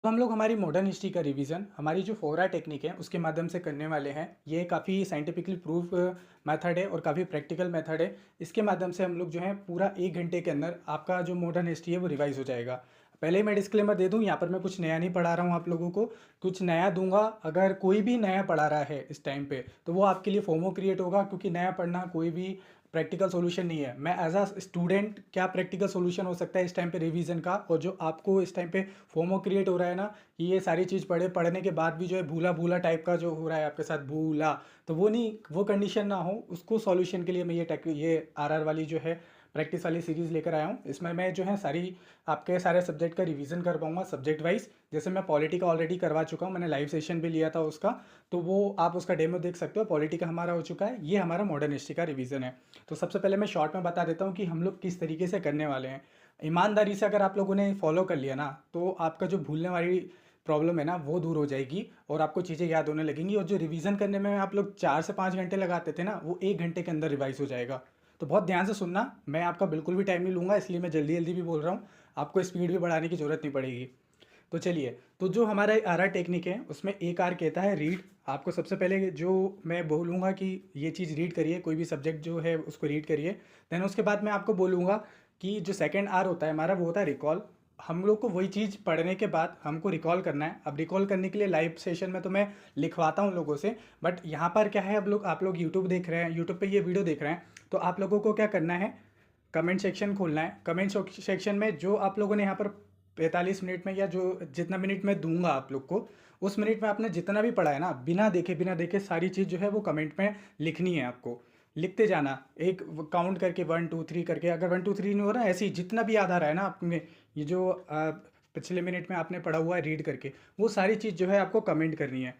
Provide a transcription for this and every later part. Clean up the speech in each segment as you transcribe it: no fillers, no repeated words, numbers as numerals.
तो हम लोग हमारी मॉडर्न हिस्ट्री का रिवीजन हमारी जो फोरा टेक्निक है उसके माध्यम से करने वाले हैं। ये काफ़ी साइंटिफिकली प्रूफ मेथड है और काफ़ी प्रैक्टिकल मेथड है। इसके माध्यम से हम लोग जो है पूरा 1 घंटे के अंदर आपका जो मॉडर्न हिस्ट्री है वो रिवाइज हो जाएगा। पहले ही मैं डिस्क्लेमर दे दूं, यहाँ पर मैं कुछ नया नहीं पढ़ा रहा हूँ आप लोगों को, कुछ नया दूंगा। अगर कोई भी नया पढ़ा रहा है इस टाइम पे तो वो आपके लिए फोमो क्रिएट होगा, क्योंकि नया पढ़ना कोई भी प्रैक्टिकल सॉल्यूशन नहीं है। मैं एज अ स्टूडेंट क्या प्रैक्टिकल सॉल्यूशन हो सकता है इस टाइम पे रिवीजन का, और जो आपको इस टाइम पे फोमो क्रिएट हो रहा है ना कि ये सारी चीज़ पढ़ने के बाद भी जो है भूला भूला टाइप का जो हो रहा है आपके साथ भूला, तो वो नहीं, वो कंडीशन ना हो, उसको सॉल्यूशन के लिए मैं ये आरआर वाली जो है प्रैक्टिस वाली सीरीज़ लेकर आया हूँ। इसमें मैं जो है सारी आपके सारे सब्जेक्ट का रिवीजन कर पाऊंगा सब्जेक्ट वाइज। जैसे मैं पॉलिटी का ऑलरेडी करवा चुका हूँ, मैंने लाइव सेशन भी लिया था उसका, तो वो आप उसका डेमो देख सकते हो। पॉलिटी का हमारा हो चुका है, ये हमारा मॉडर्न हिस्ट्री का रिवीजन है। तो सबसे पहले मैं शॉर्ट में बता देता हूँ कि हम लोग किस तरीके से करने वाले हैं। ईमानदारी से अगर आप लोगों ने फॉलो कर लिया ना, तो आपका जो भूलने वाली प्रॉब्लम है ना वो दूर हो जाएगी और आपको चीज़ें याद होने लगेंगी। और जो रिवीजन करने में आप लोग 4 से 5 घंटे लगाते थे ना, वो 1 घंटे के अंदर रिवाइज हो जाएगा। तो बहुत ध्यान से सुनना, मैं आपका बिल्कुल भी टाइम नहीं लूँगा, इसलिए मैं जल्दी जल्दी भी बोल रहा हूँ। आपको स्पीड भी बढ़ाने की ज़रूरत नहीं पड़ेगी। तो चलिए, तो जो हमारा आर आर टेक्निक है उसमें एक आर कहता है रीड। आपको सबसे पहले जो मैं बोलूँगा कि ये चीज़ रीड करिए, कोई भी सब्जेक्ट जो है उसको रीड करिए। देन उसके बाद मैं आपको बोलूँगा कि जो सेकंड आर होता है हमारा वो होता है रिकॉल। हम लोग को वही चीज़ पढ़ने के बाद हमको रिकॉल करना है। अब रिकॉल करने के लिए लाइव सेशन में तो मैं लिखवाता हूँ लोगों से, बट यहाँ पर क्या है, अब लोग आप लोग यूट्यूब देख रहे हैं, यूट्यूब पे ये वीडियो देख रहे हैं, तो आप लोगों को क्या करना है, कमेंट सेक्शन खोलना है। कमेंट सेक्शन में जो आप लोगों ने यहाँ पर 45 मिनट में या जो जितना मिनट मैं दूंगा आप लोग को, उस मिनट में आपने जितना भी पढ़ा है ना, बिना देखे सारी चीज़ जो है वो कमेंट में लिखनी है आपको। लिखते जाना, एक काउंट करके 1 2 3 करके। अगर 1 2 3 नहीं हो रहा है, ऐसे ही जितना भी याद आ रहा है ना आपने, ये जो पिछले मिनट में आपने पढ़ा हुआ है रीड करके, वो सारी चीज़ जो है आपको कमेंट करनी है।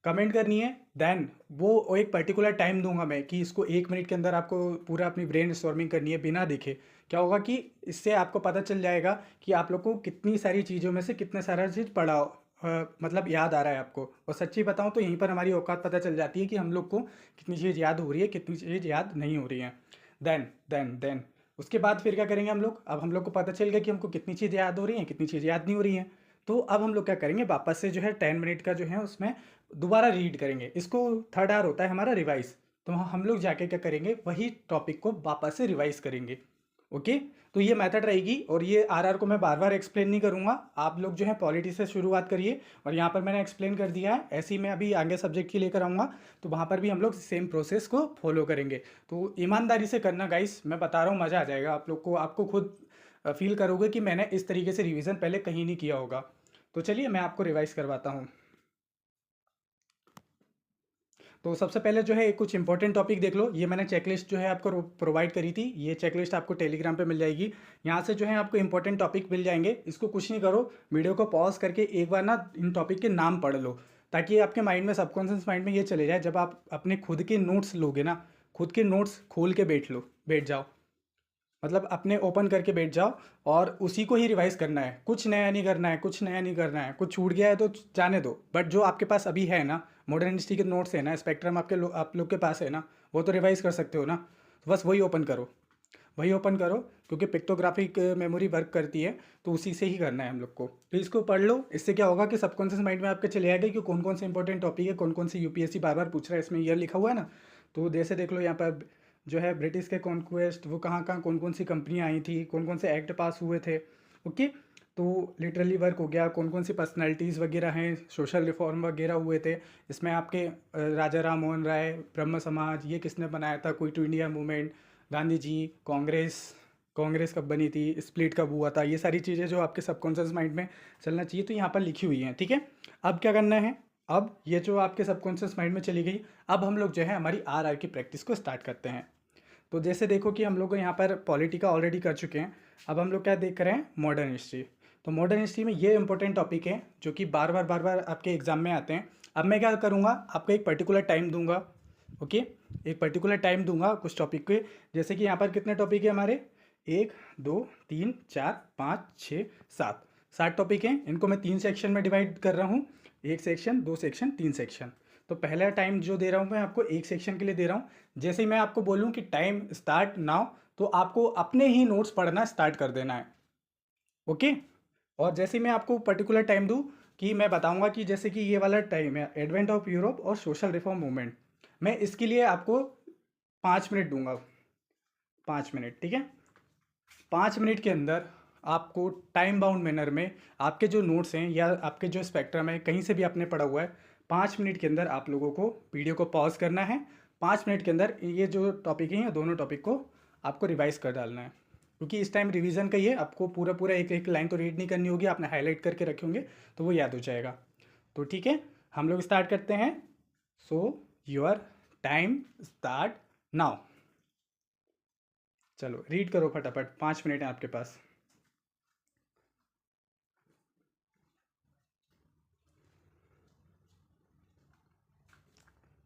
कमेंट करनी है। देन वो एक पर्टिकुलर टाइम दूंगा मैं कि इसको 1 मिनट के अंदर आपको पूरा अपनी ब्रेन स्टॉर्मिंग करनी है बिना देखे। क्या होगा कि इससे आपको पता चल जाएगा कि आप लोग को कितनी सारी चीज़ों में से कितने सारा चीज़ पढ़ा मतलब याद आ रहा है आपको। और सच्ची बताऊं तो यहीं पर हमारी औकात पता चल जाती है कि हम लोग को कितनी चीज़ याद हो रही है, कितनी चीज़ याद नहीं हो रही है। देन उसके बाद फिर क्या करेंगे हम लोग, अब हम लोग को पता चल गया कि हमको कितनी चीज़ याद हो रही है, कितनी चीज़ याद नहीं हो रही है। तो अब हम लोग क्या करेंगे, वापस से जो है 10 मिनट का जो है उसमें दोबारा रीड करेंगे। इसको थर्ड आर होता है हमारा रिवाइज। तो हम लोग जाके क्या करेंगे, वही टॉपिक को वापस से रिवाइज करेंगे। ओके। तो ये मेथड रहेगी, और ये आरआर को मैं बार बार एक्सप्लेन नहीं करूंगा। आप लोग जो है पॉलिटी से शुरुआत करिए, और यहाँ पर मैंने एक्सप्लेन कर दिया है। ऐसे ही मैं अभी आगे सब्जेक्ट की लेकर आऊँगा, तो वहाँ पर भी हम लोग सेम प्रोसेस को फॉलो करेंगे। तो ईमानदारी से करना गाइस, मैं बता रहा हूँ, मज़ा आ जाएगा आप लोग को। आपको खुद फील करोगे कि मैंने इस तरीके से रिवीजन पहले कहीं नहीं किया होगा। तो चलिए मैं आपको रिवाइज करवाता हूँ। तो सबसे पहले जो है कुछ इंपॉर्टेंट टॉपिक देख लो। ये मैंने चेकलिस्ट जो है आपको प्रोवाइड करी थी, ये चेकलिस्ट आपको टेलीग्राम पे मिल जाएगी। यहाँ से जो है आपको इंपॉर्टेंट टॉपिक मिल जाएंगे। इसको कुछ नहीं करो, वीडियो को पॉज करके एक बार ना इन टॉपिक के नाम पढ़ लो, ताकि आपके माइंड में, सबकॉन्शियस माइंड में ये चले जाए। जब आप अपने खुद के नोट्स लोगे ना, खुद के नोट्स खोल के बैठ जाओ, मतलब अपने ओपन करके बैठ जाओ, और उसी को ही रिवाइज करना है। कुछ नया नहीं करना है, कुछ नया नहीं करना है। कुछ छूट गया है तो जाने दो, बट जो आपके पास अभी है ना, मॉडर्न हिस्ट्री के नोट्स है ना, स्पेक्ट्रम आप लोग के पास है ना, वो तो रिवाइज कर सकते हो ना। तो बस वही ओपन करो, वही ओपन करो, क्योंकि पिक्टोग्राफिक मेमोरी वर्क करती है, तो उसी से ही करना है हम लोग को। तो इसको पढ़ लो। इससे क्या होगा कि सबकॉन्शियस माइंड में आपके चले जाएगा कि कौन कौन से इंपॉर्टेंट टॉपिक है, कौन कौन से यूपीएससी बार बार पूछ रहा है, इसमें ईयर लिखा हुआ है ना। तो जैसे देख लो यहाँ पर जो है ब्रिटिश के कॉन्क्वेस्ट, वो कहाँ कहाँ कौन कौन सी कंपनियाँ आई थी, कौन कौन से एक्ट पास हुए थे। ओके। तो लिटरली वर्क हो गया, कौन कौन सी पर्सनैलिटीज़ वगैरह हैं, सोशल रिफॉर्म वगैरह हुए थे इसमें आपके। राजा राम मोहन राय, ब्रह्म समाज, ये किसने बनाया था, quit India movement, Gandhi ji, Congress, Congress कब बनी थी, स्प्लिट कब हुआ था, ये सारी चीज़ें जो आपके सबकॉन्शियस माइंड में चलना चाहिए, तो यहाँ पर लिखी हुई हैं। ठीक है। अब क्या करना है, अब ये जो आपके सबकॉन्शियस माइंड में चली गई, अब हम लोग जो है हमारी आर आर की प्रैक्टिस को स्टार्ट करते हैं। तो जैसे देखो कि हम लोग यहाँ पर पॉलिटी का ऑलरेडी कर चुके हैं। अब हम लोग क्या देख रहे हैं, मॉडर्न हिस्ट्री। तो मॉडर्न हिस्ट्री में ये इंपॉर्टेंट टॉपिक है जो कि बार बार आपके एग्जाम में आते हैं। अब मैं क्या करूँगा, आपको एक पर्टिकुलर टाइम दूंगा। ओके। एक पर्टिकुलर टाइम दूंगा कुछ टॉपिक के। जैसे कि यहाँ पर कितने टॉपिक है हमारे, 1 2 3 4 5 6 7, 7 टॉपिक हैं। इनको मैं 3 सेक्शन में डिवाइड कर रहा हूँ, 1 सेक्शन, 2 सेक्शन, 3 सेक्शन। तो पहला टाइम जो दे रहा हूँ मैं आपको 1 सेक्शन के लिए दे रहा हूँ। जैसे ही मैं आपको बोलूँ कि टाइम स्टार्ट नाउ, तो आपको अपने ही नोट्स पढ़ना स्टार्ट कर देना है। ओके। और जैसे ही मैं आपको पर्टिकुलर टाइम दूँ, कि मैं बताऊंगा कि जैसे कि ये वाला टाइम है एडवेंट ऑफ यूरोप और सोशल रिफॉर्म मूवमेंट, मैं इसके लिए आपको 5 मिनट दूंगा। 5 मिनट, ठीक है। 5 मिनट के अंदर आपको टाइम बाउंड मैनर में आपके जो नोट्स हैं या आपके जो स्पेक्ट्रम है कहीं से भी आपने पढ़ा हुआ है, 5 मिनट के अंदर आप लोगों को वीडियो को पॉज करना है। 5 मिनट के अंदर ये जो टॉपिक हैं, ये दोनों टॉपिक को आपको रिवाइज कर डालना है, क्योंकि इस टाइम रिवीजन का ये आपको पूरा पूरा एक एक लाइन तो रीड नहीं करनी होगी, आपने हाईलाइट करके रखे होंगे तो वो याद हो जाएगा। तो ठीक है, हम लोग स्टार्ट करते हैं। सो योर टाइम स्टार्ट नाउ। चलो रीड करो फटाफट, 5 मिनट है आपके पास।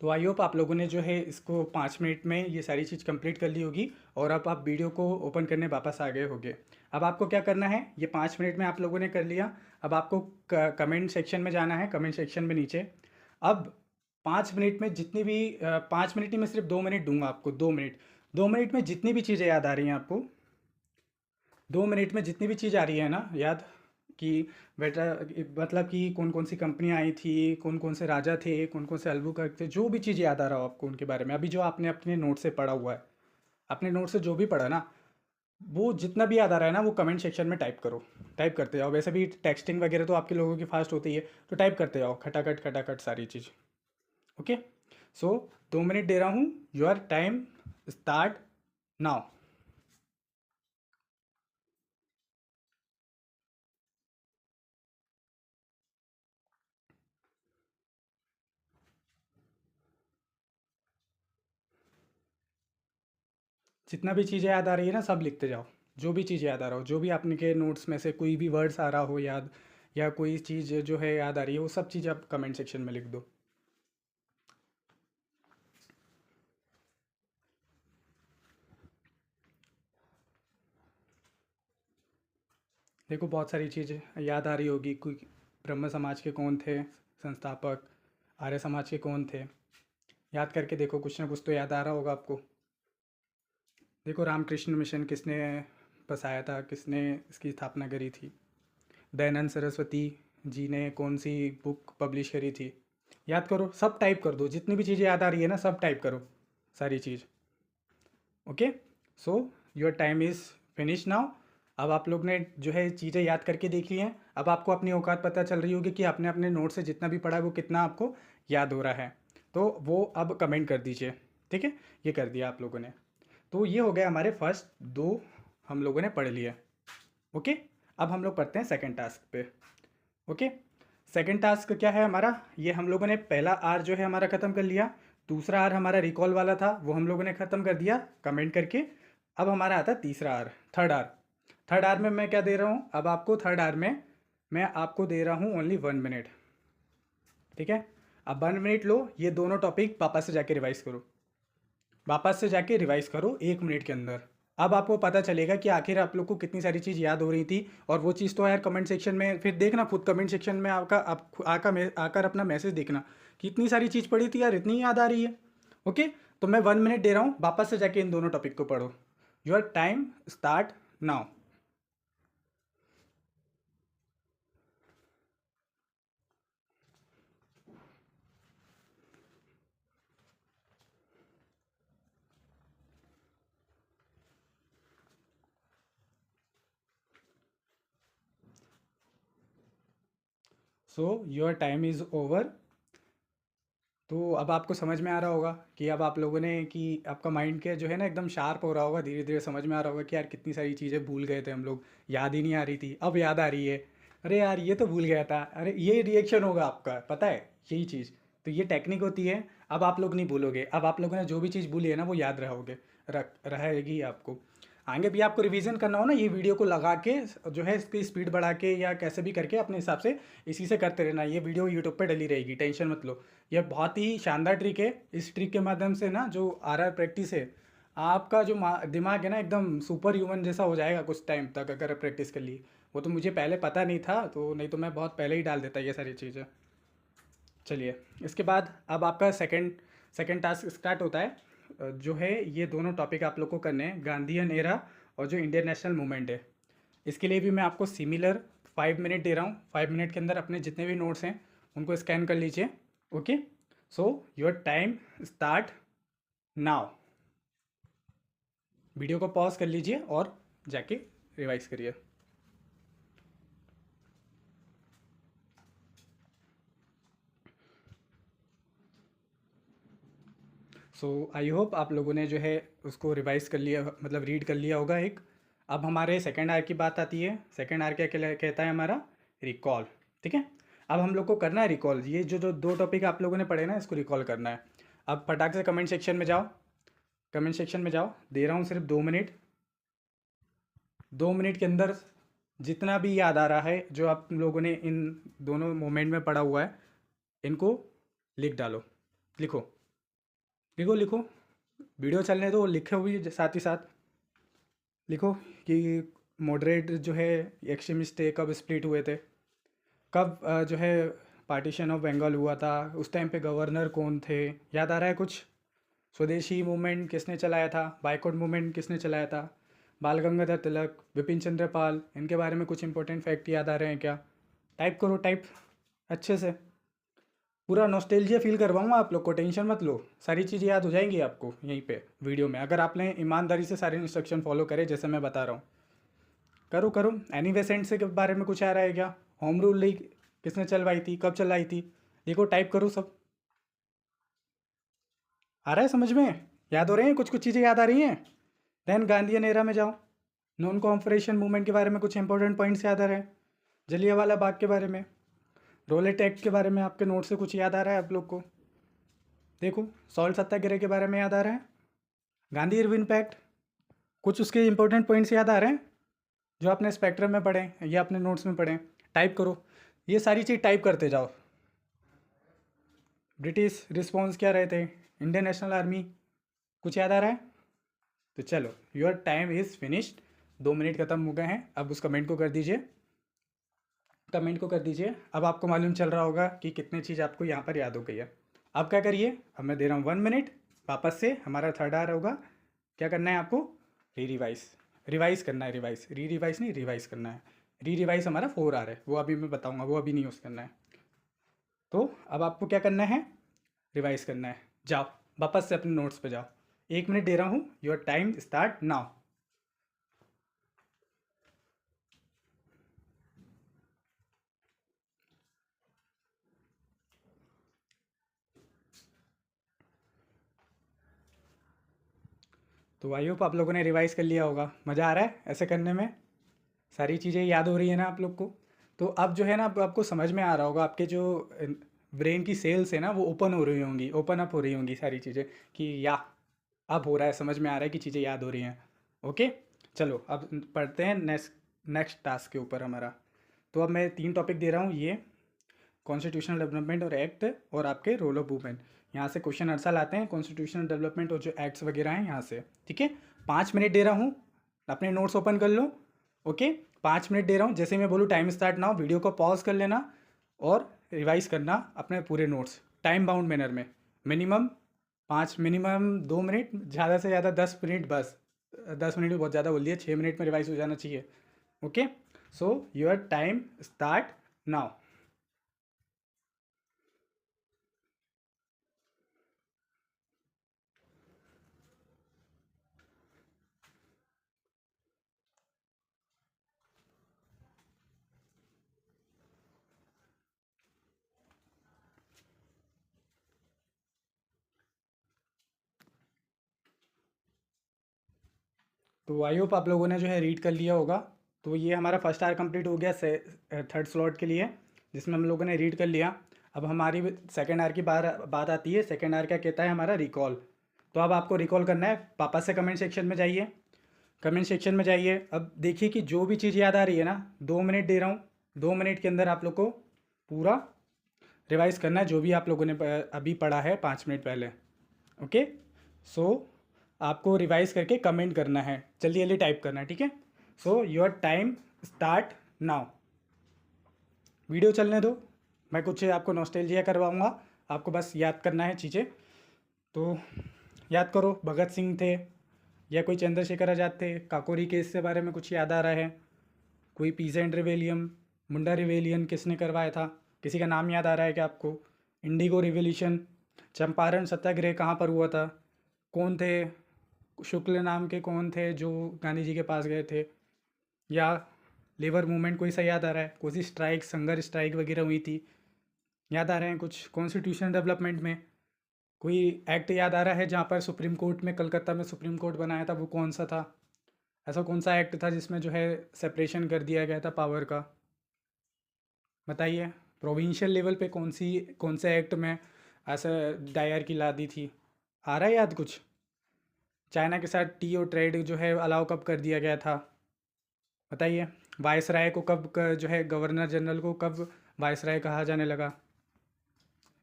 तो आई होप आप लोगों ने जो है इसको 5 मिनट में ये सारी चीज़ कंप्लीट कर ली होगी, और अब आप वीडियो को ओपन करने वापस आ गए होंगे। अब आपको क्या करना है, ये 5 मिनट में आप लोगों ने कर लिया। अब आपको कमेंट सेक्शन में जाना है, कमेंट सेक्शन में नीचे। अब 5 मिनट में जितनी भी 5 मिनट नहीं, मैं सिर्फ 2 मिनट दूंगा आपको। 2 मिनट, 2 मिनट में जितनी भी चीज़ें याद आ रही हैं आपको, 2 मिनट में जितनी भी चीज़ आ रही है ना याद, कि बेटा मतलब कि कौन कौन सी कंपनियाँ आई थी, कौन कौन से राजा थे, कौन कौन से अल्बुकर्क थे, जो भी चीज़ याद आ रहा हो आपको उनके बारे में, अभी जो आपने अपने नोट से पढ़ा हुआ है, अपने नोट से जो भी पढ़ा ना, वो जितना भी याद आ रहा है ना, वो कमेंट सेक्शन में टाइप करो। टाइप करते जाओ। वैसे भी टेक्सटिंग वगैरह तो आपके लोगों की फास्ट होती है, तो टाइप करते जाओ खटाखट खटाखट सारी चीज़। ओके, सो 2 मिनट दे रहा हूँ। Your time start now. जितना भी चीज़ें याद आ रही है ना, सब लिखते जाओ। जो भी चीज़ याद आ रहा हो, जो भी आपने के नोट्स में से कोई भी वर्ड्स आ रहा हो याद, या कोई चीज़ जो है याद आ रही है, वो सब चीज़ आप कमेंट सेक्शन में लिख दो। देखो बहुत सारी चीज़ें याद आ रही होगी। कोई ब्रह्म समाज के कौन थे संस्थापक, आर्य समाज के कौन थे, याद करके देखो, कुछ ना कुछ तो याद आ रहा होगा आपको। देखो रामकृष्ण मिशन किसने बसाया था, किसने इसकी स्थापना करी थी, दयानंद सरस्वती जी ने कौन सी बुक पब्लिश करी थी, याद करो, सब टाइप कर दो। जितनी भी चीज़ें याद आ रही है ना, सब टाइप करो सारी चीज़। Okay, so your time is finish now. अब आप लोग ने जो है चीज़ें याद करके देख ली हैं। अब आपको अपनी औकात पता चल रही होगी कि आपने अपने नोट से जितना भी पढ़ा है वो कितना आपको याद हो रहा है। तो वो अब कमेंट कर दीजिए। ठीक है, ये कर दिया आप लोगों ने। तो ये हो गया हमारे फर्स्ट दो, हम लोगों ने पढ़ लिया। ओके, अब हम लोग पढ़ते हैं सेकंड टास्क पे। ओके, सेकंड टास्क क्या है हमारा, ये हम लोगों ने पहला आर जो है हमारा ख़त्म कर लिया। दूसरा आर हमारा रिकॉल वाला था, वो हम लोगों ने ख़त्म कर दिया कमेंट करके। अब हमारा आता है तीसरा R, third R. Third R में मैं क्या दे रहा हूँ अब आपको, थर्ड आर में मैं आपको दे रहा हूँ ओनली 1 मिनट। ठीक है, अब 1 मिनट लो, ये दोनों टॉपिक वापस से जाके रिवाइज करो। वापस से जाके रिवाइज करो 1 मिनट के अंदर। अब आपको पता चलेगा कि आखिर आप लोग को कितनी सारी चीज़ याद हो रही थी। और वो चीज़ तो यार कमेंट सेक्शन में फिर देखना, खुद कमेंट सेक्शन में आपका आकर अपना मैसेज देखना कि इतनी सारी चीज़ पढ़ी थी यार, इतनी याद आ रही है। ओके, तो मैं 1 मिनट दे रहा हूँ, वापस से जाके इन दोनों टॉपिक को पढ़ो। Your time start now. So your time is over. तो अब आपको समझ में आ रहा होगा कि अब आप लोगों ने, कि आपका माइंड के जो है ना एकदम शार्प हो रहा होगा, धीरे धीरे समझ में आ रहा होगा कि यार कितनी सारी चीज़ें भूल गए थे हम लोग, याद ही नहीं आ रही थी, अब याद आ रही है। अरे यार ये तो भूल गया था, अरे ये रिएक्शन होगा आपका, पता है यही चीज़। तो ये टेक्निक होती है। अब आप लोग नहीं भूलोगे, अब आप लोगों ने जो भी चीज़ भूली है ना वो याद रहोगे, रख रहेगी आपको। आगे भी आपको रिवीजन करना हो ना, ये वीडियो को लगा के जो है इसकी स्पीड बढ़ा के या कैसे भी करके अपने हिसाब से इसी से करते रहना। ये वीडियो यूट्यूब पे डली रहेगी, टेंशन मत लो। यह बहुत ही शानदार ट्रिक है। इस ट्रिक के माध्यम से ना जो आर प्रैक्टिस है, आपका जो दिमाग है ना एकदम सुपर ह्यूमन जैसा हो जाएगा कुछ टाइम तक, अगर प्रैक्टिस कर ली। वो तो मुझे पहले पता नहीं था, तो नहीं तो मैं बहुत पहले ही डाल देता ये सारी चीज़ें। चलिए, इसके बाद अब आपका सेकंड सेकंड टास्क स्टार्ट होता है। जो है ये दोनों टॉपिक आप लोग को करने हैं, गांधीयन एरा और जो इंडियन नेशनल मूवमेंट है। इसके लिए भी मैं आपको सिमिलर 5 मिनट दे रहा हूँ, 5 मिनट के अंदर अपने जितने भी नोट्स हैं उनको स्कैन कर लीजिए। Okay, so your time start now. Video को पॉज कर लीजिए और जाके रिवाइज करिए। सो आई होप आप लोगों ने जो है उसको रिवाइज कर लिया, मतलब रीड कर लिया होगा एक। अब हमारे सेकेंड आर की बात आती है। सेकेंड आर क्या कहता है हमारा? रिकॉल। ठीक है, अब हम लोग को करना है रिकॉल। ये जो जो दो टॉपिक आप लोगों ने पढ़े ना, इसको रिकॉल करना है। अब फटाक से कमेंट सेक्शन में जाओ, कमेंट सेक्शन में जाओ। दे रहा हूँ सिर्फ 2 मिनट। 2 मिनट के अंदर जितना भी याद आ रहा है जो आप लोगों ने इन दोनों मोमेंट में पढ़ा हुआ है, इनको लिख डालो। लिखो लिखो लिखो, वीडियो चलने दो, लिखो भी साथ ही साथ। लिखो कि मॉडरेट जो है एक्सट्रीमिस्ट थे, कब स्प्लिट हुए थे, कब जो है पार्टीशन ऑफ बंगाल हुआ था, उस टाइम पे गवर्नर कौन थे, याद आ रहा है कुछ? स्वदेशी मूवमेंट किसने चलाया था, बाइकआउट मूवमेंट किसने चलाया था, बाल गंगाधर तिलक, विपिन चंद्र पाल, इनके बारे में कुछ इंपॉर्टेंट फैक्ट याद आ रहे हैं क्या? टाइप करो, टाइप अच्छे से। पूरा नॉस्टैल्जिया फील करवाऊंगा आप लोग को, टेंशन मत लो, सारी चीज़ें याद हो जाएंगी आपको यहीं पे वीडियो में, अगर आपने ईमानदारी से सारे इंस्ट्रक्शन फॉलो करे जैसे मैं बता रहा हूँ। करो करो। एनी बेसेंट से के बारे में कुछ आ रहा है क्या? होम रूल लीग किसने चलवाई थी, कब चलाई थी? देखो टाइप करो सब। आ रहा है समझ में? याद हो रहे हैं? कुछ कुछ चीज़ें याद आ रही हैं? देन गांधीयन एरा में जाओ। नॉन कॉन्फरेशन मूवमेंट के बारे में कुछ इंपॉर्टेंट पॉइंट्स याद आ रहे हैं? जलियांवाला बाग के बारे में, रोलेट एक्ट के बारे में आपके नोट से कुछ याद आ रहा है आप लोग को? देखो, सॉल्ट सत्याग्रह के बारे में याद आ रहा है, गांधी इरविन पैक्ट, कुछ उसके इंपॉर्टेंट पॉइंट्स याद आ रहे हैं जो आपने स्पेक्ट्रम में पढ़े या अपने नोट्स में पढ़े? टाइप करो, ये सारी चीज़ टाइप करते जाओ। ब्रिटिश रिस्पॉन्स क्या रहे थे, इंडियन नेशनल आर्मी, कुछ याद आ रहा है? तो चलो, your time is finished. 2 minute ख़त्म हो गए हैं। अब उस कमेंट को कर दीजिए, कमेंट को कर दीजिए। अब आपको मालूम चल रहा होगा कि कितनी चीज़ आपको यहाँ पर याद हो गई है। अब क्या करिए, अब मैं दे रहा हूँ 1 मिनट, वापस से हमारा थर्ड आर होगा। क्या करना है आपको? रिवाइज करना है। रिवाइज नहीं, रिवाइज करना है। रिवाइज हमारा 4 आर है, वो अभी मैं बताऊँगा, वो अभी नहीं यूज़ करना है। तो अब आपको क्या करना है? रिवाइज करना है। जाओ वापस से अपने नोट्स पे जाओ। 1 मिनट दे रहा हूँ, योर टाइम स्टार्ट नाउ। तो आई होप आप लोगों ने रिवाइज कर लिया होगा। मज़ा आ रहा है ऐसे करने में? सारी चीज़ें याद हो रही है ना आप लोग को? तो अब जो है ना, अब आपको समझ में आ रहा होगा, आपके जो ब्रेन की सेल्स है ना वो ओपन हो रही होंगी, ओपन अप हो रही होंगी सारी चीज़ें, कि या अब हो रहा है, समझ में आ रहा है कि चीज़ें याद हो रही हैं। ओके, चलो अब पढ़ते हैं नेक्स्ट नेक्स्ट टास्क के ऊपर हमारा। तो अब मैं 3 टॉपिक दे रहा हूँ, ये कॉन्स्टिट्यूशनल डेवलपमेंट और एक्ट और आपके रोल ऑफ वुमेन। यहाँ से क्वेश्चन आंसर आते हैं कॉन्स्टिट्यूशनल डेवलपमेंट और जो एक्ट्स वगैरह हैं यहाँ से। ठीक है, 5 मिनट दे रहा हूँ, अपने नोट्स ओपन कर लो। ओके, 5 मिनट दे रहा हूँ, जैसे मैं बोलूँ टाइम स्टार्ट नाउ, वीडियो को पॉज कर लेना और रिवाइज करना अपने पूरे नोट्स टाइम बाउंड मैनर में। मिनिमम 2 मिनट, ज़्यादा से ज़्यादा 10 मिनट बस। 10 मिनट भी बहुत ज़्यादा बोल दिया, 6 मिनट में रिवाइज हो जाना चाहिए। Okay, so your time start now. तो आई होप आप लोगों ने जो है रीड कर लिया होगा। तो ये हमारा फर्स्ट आर कंप्लीट हो गया थर्ड स्लॉट के लिए, जिसमें हम लोगों ने रीड कर लिया। अब हमारी सेकेंड आर की बात आती है। सेकेंड आर क्या कहता है हमारा? रिकॉल। तो अब आपको रिकॉल करना है, वापस से कमेंट सेक्शन में जाइए, कमेंट सेक्शन में जाइए। अब देखिए कि जो भी चीज़ याद आ रही है ना, 2 मिनट दे रहा हूँ, 2 मिनट के अंदर आप लोग को पूरा रिवाइज करना है जो भी आप लोगों ने अभी पढ़ा है 5 मिनट पहले। ओके, सो आपको रिवाइज करके कमेंट करना है, जल्दी जल्दी टाइप करना है। ठीक है, सो your time start now. Video चलने दो, मैं कुछ आपको नॉस्टैल्जिया करवाऊँगा, आपको बस याद करना है चीज़ें। तो याद करो, भगत सिंह थे या कोई चंद्रशेखर आज़ाद थे, काकोरी केस के बारे में कुछ याद आ रहा है, कोई पीसेंट रिवेलियम, मुंडा रिवेलियन किसने करवाया था? किसी का नाम याद आ रहा है क्या आपको? इंडिगो रिवोल्यूशन, चंपारण सत्याग्रह कहाँ पर हुआ था? कौन थे शुक्ल नाम के, कौन थे जो गांधी जी के पास गए थे? या लेबर मूवमेंट कोई सा याद आ रहा है? कौन सी स्ट्राइक, संगर स्ट्राइक वगैरह हुई थी, याद आ रहे हैं कुछ? कॉन्स्टिट्यूशन डेवलपमेंट में कोई एक्ट याद आ रहा है जहाँ पर सुप्रीम कोर्ट में, कलकत्ता में सुप्रीम कोर्ट बनाया था, वो कौन सा था? ऐसा कौन सा एक्ट था जिसमें जो है सेपरेशन कर दिया गया था पावर का? बताइए। प्रोविंशियल लेवल पे कौन से एक्ट में ऐसा दायर की ला दी थी? आ रहा है याद कुछ? चाइना के साथ टी और ट्रेड जो है अलाउ कब कर दिया गया था? बताइए। वायसराय को जो है गवर्नर जनरल को कब वायसराय कहा जाने लगा?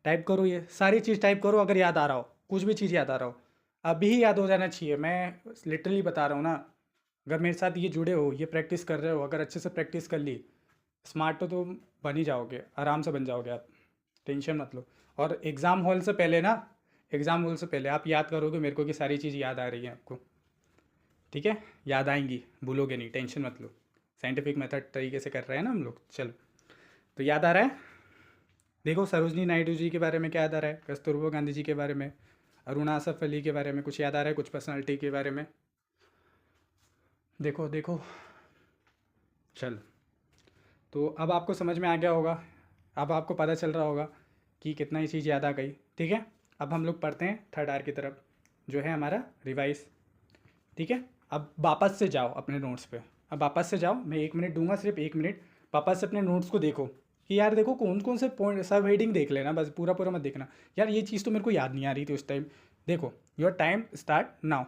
टाइप करो, ये सारी चीज़ टाइप करो अगर याद आ रहा हो, कुछ भी चीज़ याद आ रहा हो। अभी ही याद हो जाना चाहिए, मैं लिटरली बता रहा हूँ ना। अगर मेरे साथ ये जुड़े हो, ये प्रैक्टिस कर रहे हो, अगर अच्छे से प्रैक्टिस कर ली, स्मार्ट तो तुम बन ही जाओगे, आराम से बन जाओगे आप, टेंशन मत लो। और एग्ज़ाम हॉल से पहले ना, एग्ज़ाम हॉल से पहले आप याद करोगे मेरे को कि सारी चीज़ याद आ रही है आपको, ठीक है? याद आएंगी, भूलोगे नहीं, टेंशन मत लो। साइंटिफिक मेथड तरीके से कर रहे हैं ना हम लोग। चलो, तो याद आ रहा है? देखो, सरोजनी नायडू जी के बारे में क्या याद आ रहा है? कस्तूरबा गांधी जी के बारे में, अरुणा असफ अली के बारे में कुछ याद आ रहा है? कुछ पर्सनालिटी के बारे में देखो देखो। चल, तो अब आपको समझ में आ गया होगा, अब आपको पता चल रहा होगा कि कितना ही चीज़ याद आ गई, ठीक है? अब हम लोग पढ़ते हैं थर्ड आर की तरफ, जो है हमारा रिवाइज, ठीक है? अब वापस से जाओ अपने नोट्स पे, अब वापस से जाओ, मैं 1 मिनट दूंगा, सिर्फ 1 मिनट। वापस से अपने नोट्स को देखो कि यार देखो कौन कौन से पॉइंट, सब हेडिंग देख लेना, बस पूरा पूरा मत देखना। यार ये चीज़ तो मेरे को याद नहीं आ रही थी उस टाइम। देखो, योर टाइम स्टार्ट नाउ।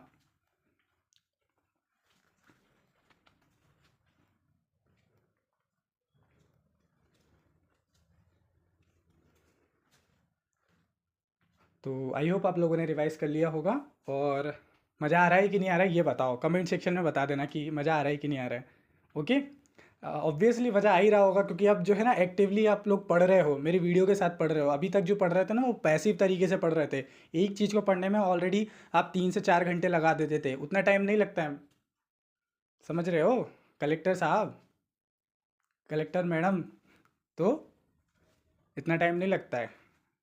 तो आई होप आप लोगों ने रिवाइज कर लिया होगा, और मज़ा आ रहा है कि नहीं आ रहा है ये बताओ, कमेंट सेक्शन में बता देना कि मज़ा आ रहा है कि नहीं आ रहा है। ओके, ऑब्वियसली मज़ा आ ही रहा होगा, क्योंकि अब जो है ना एक्टिवली आप लोग पढ़ रहे हो, मेरी वीडियो के साथ पढ़ रहे हो। अभी तक जो पढ़ रहे थे ना वो पैसिव तरीके से पढ़ रहे थे, एक चीज़ को पढ़ने में ऑलरेडी आप 3 से 4 घंटे लगा देते थे, उतना टाइम नहीं लगता है, समझ रहे हो? कलेक्टर साहब, कलेक्टर मैडम, तो इतना टाइम नहीं लगता है।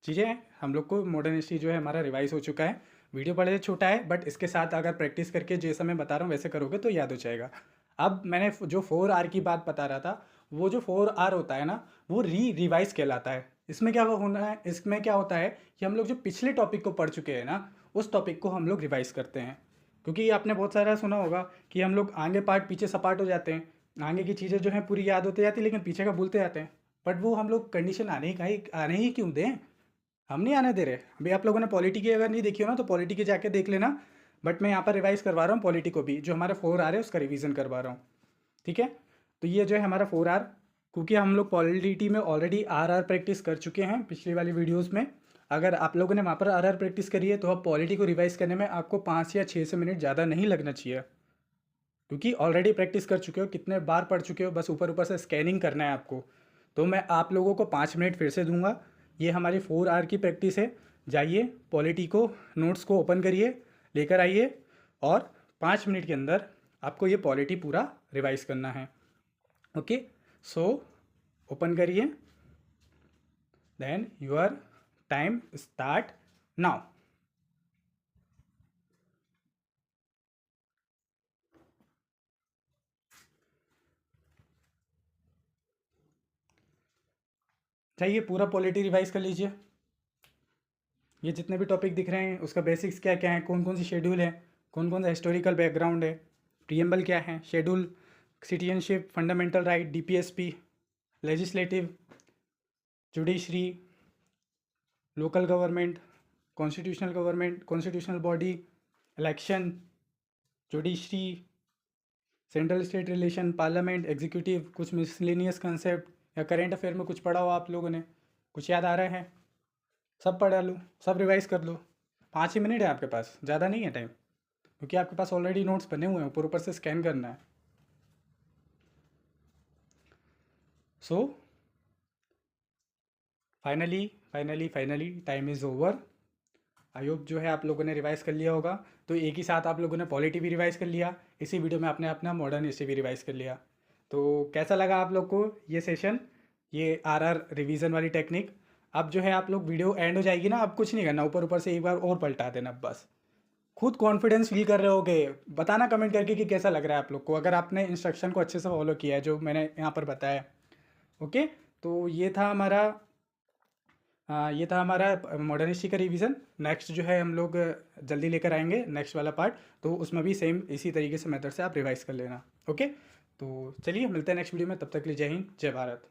चीज़ें हैं, हम लोग को मॉडर्न हिस्ट्री जो है हमारा रिवाइज हो चुका है। वीडियो पढ़े छोटा है, बट इसके साथ अगर प्रैक्टिस करके जैसा मैं बता रहा हूँ वैसे करोगे तो याद हो जाएगा। अब मैंने जो 4 आर की बात बता रहा था, वो जो 4 आर होता है ना, वो रिवाइज कहलाता है। इसमें क्या होना है, इसमें क्या होता है कि हम लोग जो पिछले टॉपिक को पढ़ चुके हैं ना, उस टॉपिक को हम लोग रिवाइज करते हैं। क्योंकि आपने बहुत सारा सुना होगा कि हम लोग आगे पार्ट पीछे सपाट हो जाते हैं, आगे की चीज़ें जो हैं पूरी याद होती जाती है, लेकिन पीछे का भूलते जाते हैं। बट वो हम लोग कंडीशन आने ही क्यों दें? हम नहीं आने दे रहे। अभी आप लोगों ने पॉलिटी की अगर नहीं देखी हो ना, तो पॉलिटी की जाके देख लेना। बट मैं यहाँ पर रिवाइज करवा रहा हूँ पॉलिटी को भी, जो हमारा 4 आर है उसका रिवीजन करवा रहा हूँ, ठीक है? तो ये जो है हमारा 4 आर, क्योंकि हम लोग पॉलिटी में ऑलरेडी आर प्रैक्टिस कर चुके हैं पिछली वाली वीडियोज़ में। अगर आप लोगों ने वहाँ पर आर प्रैक्टिस करी है, तो अब पॉलिटी को रिवाइज करने में आपको 5 या 6 से मिनट ज़्यादा नहीं लगना चाहिए, क्योंकि ऑलरेडी प्रैक्टिस कर चुके हो, कितने बार पढ़ चुके हो, बस ऊपर ऊपर से स्कैनिंग करना है आपको। तो मैं आप लोगों को 5 मिनट फिर से दूंगा। ये हमारी 4 आर की प्रैक्टिस है। जाइए पॉलिटी को, नोट्स को ओपन करिए, लेकर आइए, और 5 मिनट के अंदर आपको ये पॉलिटी पूरा रिवाइज करना है। ओके, सो ओपन करिए, then your time start now. जाइए पूरा पॉलिटी रिवाइज कर लीजिए। ये जितने भी टॉपिक दिख रहे हैं उसका बेसिक्स क्या क्या है, कौन कौन सी शेड्यूल है, कौन कौन सा हिस्टोरिकल बैकग्राउंड है, प्रीएम्बल क्या है, schedule, citizenship, fundamental right, DPSP, legislative, judiciary, local government, constitutional body, election, judiciary, central state relation, parliament, executive, कुछ मिसलेनियस कंसेप्ट या करेंट अफेयर में कुछ पढ़ा हो आप लोगों ने, कुछ याद आ रहा है? सब पढ़ा लो, सब रिवाइज कर लो। 5 ही मिनट है आपके पास, ज़्यादा नहीं है टाइम, क्योंकि आपके पास ऑलरेडी नोट्स बने हुए हैं, ऊपर ऊपर से स्कैन करना है। So finally time is over. I hope जो है आप लोगों ने रिवाइज कर लिया होगा। तो एक ही साथ आप लोगों ने पॉलिटी भी रिवाइज कर लिया, इसी वीडियो में आपने अपना मॉडर्न हिस्ट्री भी रिवाइज कर लिया। तो कैसा लगा आप लोग को ये सेशन, ये आरआर रिवीजन वाली टेक्निक? अब जो है आप लोग वीडियो एंड हो जाएगी ना, अब कुछ नहीं करना, ऊपर ऊपर से एक बार और पलटा देना बस। खुद कॉन्फिडेंस फील कर रहे होगे, बताना कमेंट करके कि कैसा लग रहा है आप लोग को, अगर आपने इंस्ट्रक्शन को अच्छे से फॉलो किया है जो मैंने यहाँ पर बताया। ओके, तो ये था हमारा मॉडर्न हिस्ट्री का रिवीजन। नेक्स्ट जो है हम लोग जल्दी लेकर आएंगे नेक्स्ट वाला पार्ट, तो उसमें भी सेम इसी तरीके से मेथड से आप रिवाइज कर लेना। ओके, तो चलिए मिलते हैं नेक्स्ट वीडियो में, तब तक के लिए जय हिंद जय भारत।